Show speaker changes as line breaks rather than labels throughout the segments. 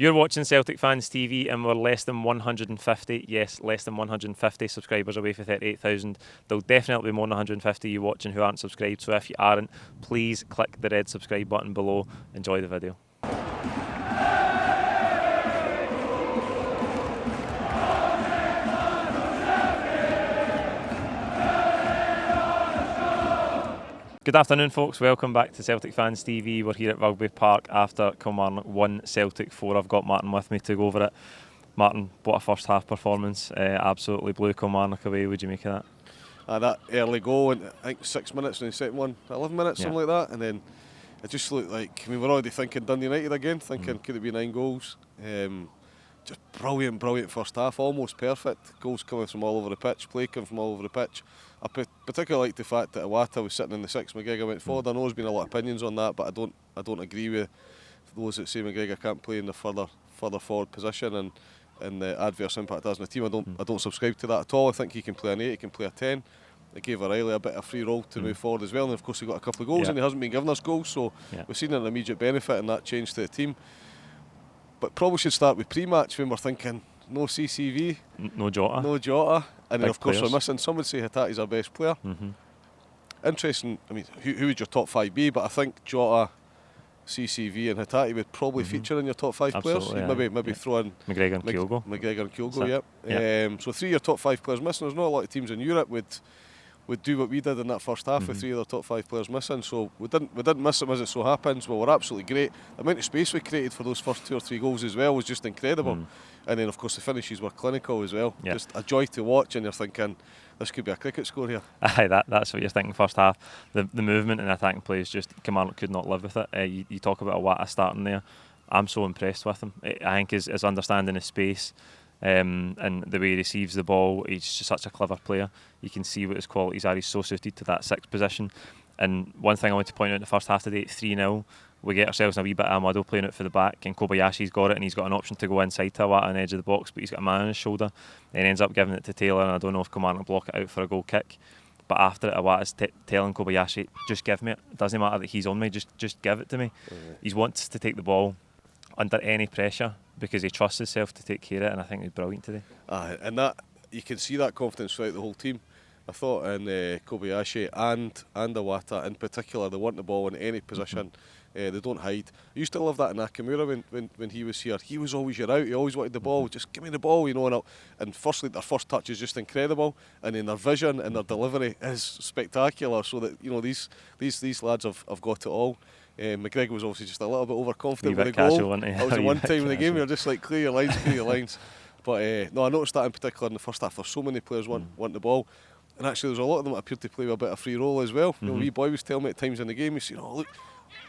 You're watching Celtic Fans TV and we're less than 150, yes, less than 150 subscribers away for 38,000. There'll definitely be more than 150 you watching who aren't subscribed, so if you aren't, please click the red subscribe button below. Enjoy the video. Good afternoon, folks. Welcome back to Celtic Fans TV. We're here at Rugby Park after Kilmarnock 1, Celtic 4. I've got Martin with me to go over it. Martin, what a first half performance. Absolutely blew Kilmarnock away. What do you make of that?
That early goal, and I think 6 minutes, and the second one, 11 minutes, something like that. And then it just looked like, we're already thinking Dundee United again, thinking could it be 9 goals? Just brilliant first half, almost perfect. Goals coming from all over the pitch, play coming from all over the pitch. I particularly like the fact that Iwata was sitting in the 6, McGregor went forward. I know there's been a lot of opinions on that, but I don't agree with those that say McGregor can't play in the further forward position and the adverse impact has on the team. I don't subscribe to that at all. I think he can play an 8, he can play a 10. It gave O'Reilly a bit of free roll to move forward as well, and of course he got a couple of goals and he hasn't been giving us goals, so we've seen an immediate benefit in that change to the team. But probably should start with pre-match when we're thinking no CCV,
no
Jota, and then of course
players.
we're missing. Some would say Hatate's our best player. Interesting. I mean, who would your top 5 be? But I think Jota, CCV, and Hatate would probably feature in your top 5 players. Maybe throw in
McGregor and Kyogo.
McGregor and Kyogo, so 3 of your top 5 players missing. There's not a lot of teams in Europe would do what we did in that first half with 3 of their top 5 players missing. So we didn't miss them as it so happens. Well, we're absolutely great. The amount of space we created for those first 2 or 3 goals as well was just incredible. And then of course the finishes were clinical as well. Just a joy to watch, and you're thinking this could be a cricket score here.
Aye, that's what you're thinking first half. The movement and attacking play is just, Kilmarnock could not live with it. You talk about Iwata starting there. I'm so impressed with him. I think his understanding of space and the way he receives the ball, he's just such a clever player. You can see what his qualities are. He's so suited to that 6th position. And one thing I want to point out in the first half today, 3-0, we get ourselves in a wee bit of a muddle playing it for the back, and Kobayashi's got it, and he's got an option to go inside to Iwata on the edge of the box, but he's got a man on his shoulder, and he ends up giving it to Taylor, and I don't know if Kilmarnock block it out for a goal kick. But after it, Iwata's telling Kobayashi, just give me it. It doesn't matter that he's on me, just give it to me. He wants to take the ball under any pressure because he trusts himself to take care of it, and I think he's brilliant today.
And that you can see that confidence throughout the whole team. I thought in Kobayashi and Iwata in particular, they want the ball in any position. They don't hide. I used to love that in Nakamura when he was here. He was always your out. He always wanted the ball. Just give me the ball, And firstly, their first touch is just incredible, and then their vision and their delivery is spectacular. So that these lads have got it all. McGregor was obviously just a little bit overconfident with the goal. That was the one time in the game you're just like clear your lines. But no, I noticed that in particular in the first half. There's so many players want the ball. And actually, there's a lot of them that appeared to play with a bit of free roll as well. Wee boy was telling me at times in the game, he said, "Oh look."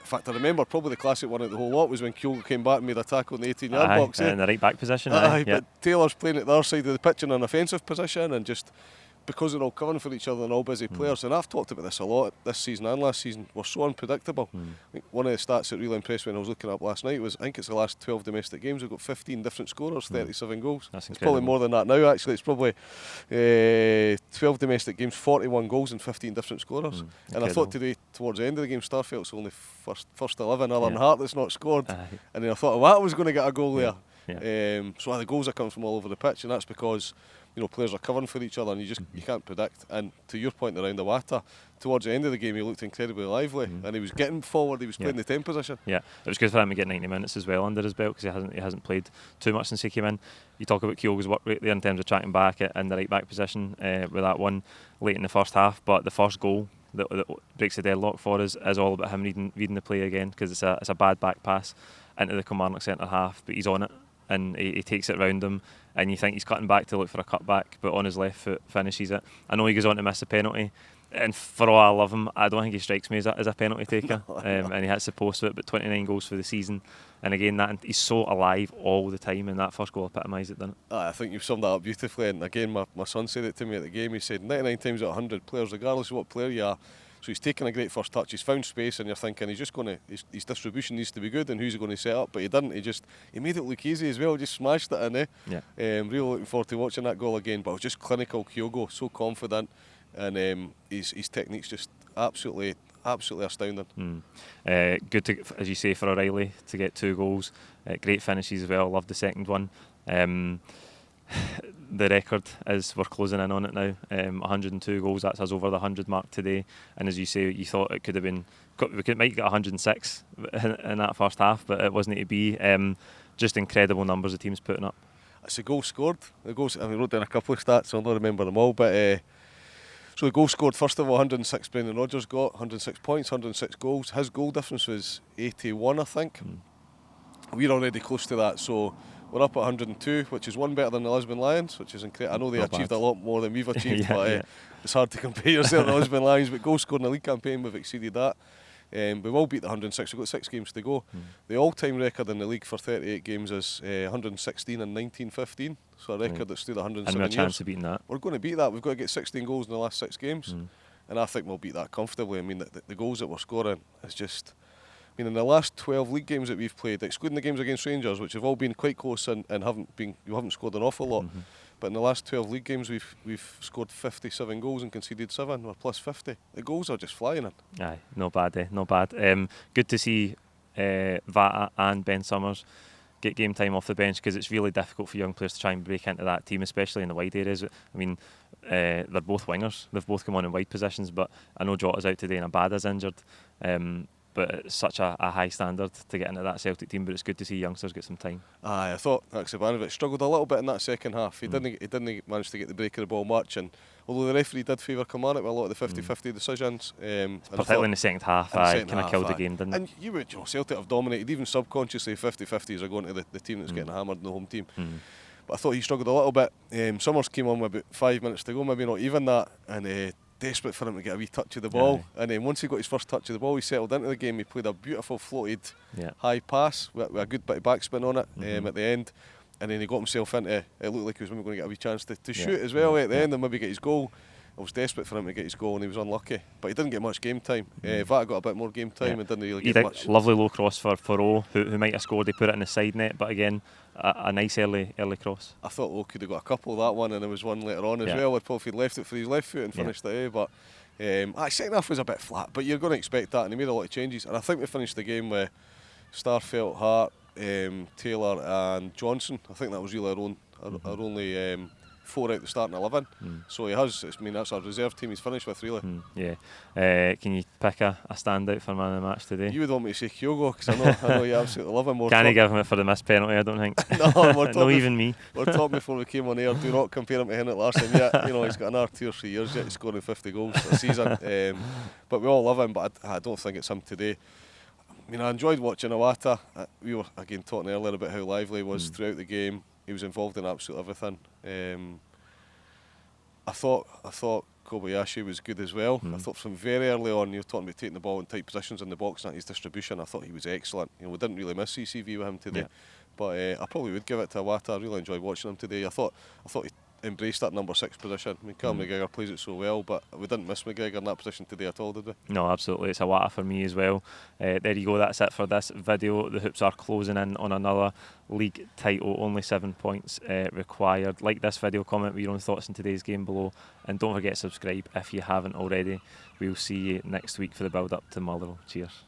In fact, I remember probably the classic one out the whole lot was when Kyogo came back and made a tackle in the 18-yard box.
In the right back position.
But Taylor's playing at the other side of the pitch in an offensive position, and just because they're all covering for each other and all busy players. And I've talked about this a lot this season and last season. We're so unpredictable. I think one of the stats that really impressed me when I was looking up last night was, I think it's the last 12 domestic games, we've got 15 different scorers, 37 goals.
It's
probably more than that now, actually. It's probably 12 domestic games, 41 goals and 15 different scorers. And I thought today, towards the end of the game, Starfelt's only first 11, other than Hart that's not scored. And then I thought, I was going to get a goal there. So the goals are coming from all over the pitch, and that's because players are covering for each other, and you can't predict. And to your point around Iwata, towards the end of the game he looked incredibly lively, and he was getting forward. He was playing the 10 position. Yeah,
it was good for him to get 90 minutes as well under his belt, because he hasn't played too much since he came in. You talk about Kyogo's work rate there in terms of tracking back in the right back position with that one late in the first half, but the first goal that breaks the deadlock for us is all about him reading the play again, because it's a bad back pass into the Kilmarnock centre half, but he's on it. And he takes it round him, and you think he's cutting back to look for a cutback, but on his left foot finishes it. I know he goes on to miss the penalty, and for all I love him, I don't think he strikes me as a penalty taker. And he hits the post with it, but 29 goals for the season. And again, he's so alive all the time, and that first goal epitomised it, didn't it?
I think you've summed that up beautifully. And again, my son said it to me at the game. He said 99 times out of 100 players, regardless of what player you are, so he's taken a great first touch, he's found space, and you're thinking he's just going to, his distribution needs to be good, and who's he going to set up? But he didn't. He made it look easy as well. Just smashed it in. Really looking forward to watching that goal again. But it was just clinical Kyogo, so confident, and his technique's just absolutely absolutely astounding.
Good to, as you say, for O'Reilly to get 2 goals. Great finishes as well. Love the second one. The record is, we're closing in on it now, 102 goals. That's us over the 100 mark today. And as you say, you thought it could have been, might get 106 in that first half, but it wasn't to be. Just incredible numbers the team's putting up.
It's a goal scored. The goals, I wrote down a couple of stats, so I'll not remember them all, but so the goal scored, first of all, 106 Brendan Rodgers got, 106 points, 106 goals. His goal difference was 81, I think. We're already close to that, so we're up at 102, which is one better than the Lisbon Lions, which is incredible. I know they
Not
achieved
bad.
a lot more than we've achieved, but it's hard to compare yourself to the Lisbon Lions. But goal scored in the league campaign, we've exceeded that. We will beat the 106. We've got 6 games to go. The all-time record in the league for 38 games is 116 in 1915. So a record that stood 107
And
years.
we're a chance of beating that.
We're going to beat that. We've got to get 16 goals in the last 6 games. And I think we'll beat that comfortably. I mean, the goals that we're scoring is just... I mean, in the last 12 league games that we've played, excluding the games against Rangers, which have all been quite close and you haven't scored an awful lot, but in the last 12 league games we've scored 57 goals and conceded 7. We're plus 50. The goals are just flying in.
Aye, not bad, not bad. Good to see Vata and Ben Summers get game time off the bench, because it's really difficult for young players to try and break into that team, especially in the wide areas. I mean, they're both wingers. They've both come on in wide positions, but I know Jota's out today and Abada's injured. But it's such a high standard to get into that Celtic team, but it's good to see youngsters get some time.
Aye, I thought Ivanovic struggled a little bit in that second half. He didn't manage to get the break of the ball much, and although the referee did favour Kilmarnock with a lot of the 50-50 decisions,
particularly in the second half, kind of killed the game, didn't it?
And Celtic have dominated, even subconsciously. 50-50s are going to the team that's getting hammered in the home team. But I thought he struggled a little bit. Summers came on with about 5 minutes to go, maybe not even that, and desperate for him to get a wee touch of the ball. And then once he got his first touch of the ball, he settled into the game. He played a beautiful floated high pass with a good bit of backspin on it at the end. And then he got himself into it. Looked like he was maybe going to get a wee chance to shoot as well at the end and maybe get his goal. I was desperate for him to get his goal and he was unlucky. But he didn't get much game time. Vata got a bit more game time and didn't really get much.
Lovely low cross for O, who might have scored. He put it in the side net, but again, a nice early cross.
I thought O could have got a couple of that one, and there was one later on as well. I'd probably left it for his left foot and finished it. But second half was a bit flat, but you're going to expect that, and he made a lot of changes. And I think we finished the game with Starfelt, Hart, Taylor and Johnson. I think that was really our only 4 out the starting 11. So he has, that's our reserve team he's finished with, really.
Can you pick a standout for man of the match today?
You would want me to say Kyogo, because I know you absolutely love him.
Can you give him it for the missed penalty? I don't think.
No,
even me.
We're talking before we came on air, do not compare him to Henrik Larsson yet. He's got another 2 or 3 years yet. He's scoring 50 goals a season. But we all love him, but I don't think it's him today. I enjoyed watching Iwata. We were again talking earlier about how lively he was throughout the game. He was involved in absolutely everything. I thought Kobayashi was good as well. I thought from very early on, you're talking about taking the ball in tight positions in the box and his distribution. I thought he was excellent. We didn't really miss CCV with him today, but I probably would give it to Iwata. I really enjoyed watching him today. I thought he embraced that number 6 position. Callum McGregor plays it so well, but we didn't miss McGregor in that position today at all, did we?
No, absolutely. It's Iwata for me as well. There you go. That's it for this video. The Hoops are closing in on another league title. Only 7 points required. Like this video, comment with your own thoughts on today's game below, and don't forget to subscribe if you haven't already. We'll see you next week for the build up to Motherwell. Cheers.